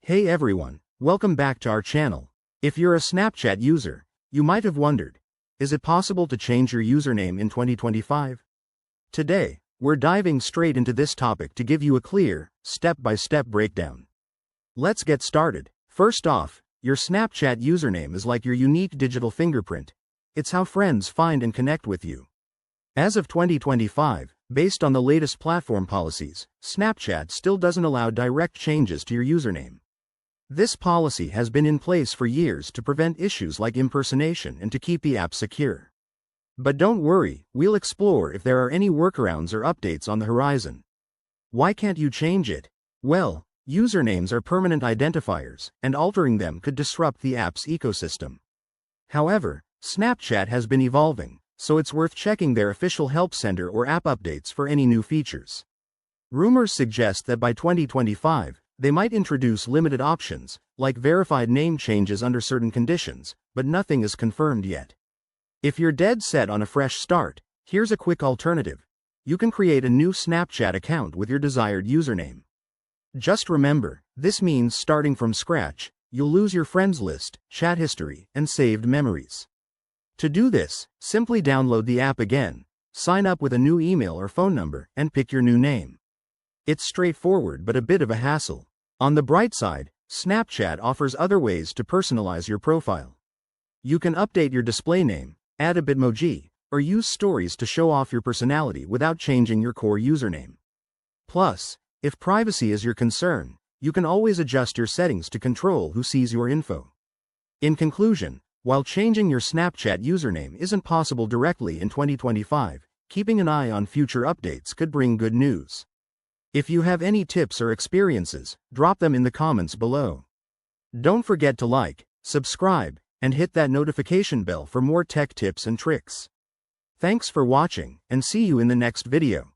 Hey everyone, welcome back to our channel. If you're a Snapchat user, you might have wondered, is it possible to change your username in 2025? Today, we're diving straight into this topic to give you a clear, step-by-step breakdown. Let's get started. First off, your Snapchat username is like your unique digital fingerprint. It's how friends find and connect with you. As of 2025, based on the latest platform policies, Snapchat still doesn't allow direct changes to your username. This policy has been in place for years to prevent issues like impersonation and to keep the app secure. But don't worry, we'll explore if there are any workarounds or updates on the horizon. Why can't you change it? Well, usernames are permanent identifiers, and altering them could disrupt the app's ecosystem. However, Snapchat has been evolving, so it's worth checking their official help center or app updates for any new features. Rumors suggest that by 2025, they might introduce limited options, like verified name changes under certain conditions, but nothing is confirmed yet. If you're dead set on a fresh start, here's a quick alternative. You can create a new Snapchat account with your desired username. Just remember, this means starting from scratch. You'll lose your friends list, chat history, and saved memories. To do this, simply download the app again, sign up with a new email or phone number, and pick your new name. It's straightforward but a bit of a hassle. On the bright side, Snapchat offers other ways to personalize your profile. You can update your display name, add a Bitmoji, or use stories to show off your personality without changing your core username. Plus, if privacy is your concern, you can always adjust your settings to control who sees your info. In conclusion, while changing your Snapchat username isn't possible directly in 2025, keeping an eye on future updates could bring good news. If you have any tips or experiences, drop them in the comments below. Don't forget to like, subscribe, and hit that notification bell for more tech tips and tricks. Thanks for watching, and see you in the next video.